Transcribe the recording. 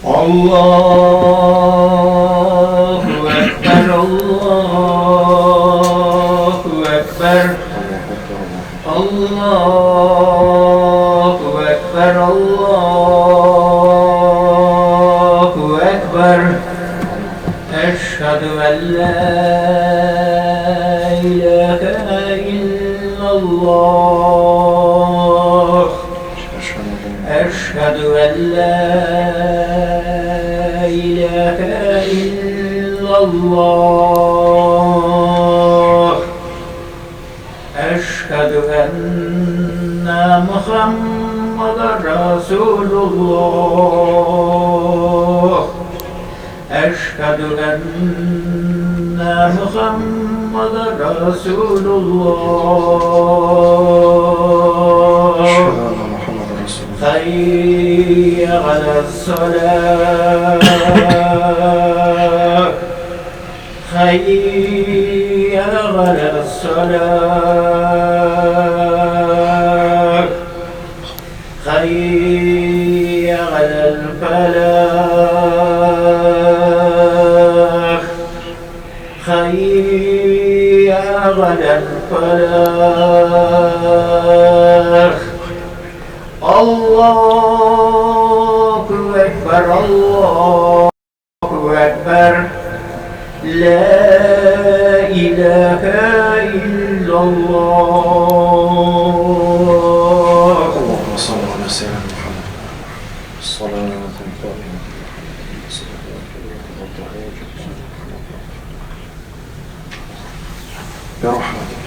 الله أكبر الله أكبر الله أكبر الله أكبر أشهد أن لا إله إلا الله أشهد أن لا إله إلا الله أشهد أن محمدا رسول الله أشهد أن محمدا رسول الله حي على الصلاة حي على الصلاة حي على الفلاح حي على الفلاح الله أكبر الله أكبر لا إله إلا الله. اللهم صل على سيدنا محمد الصلاة برحمتك.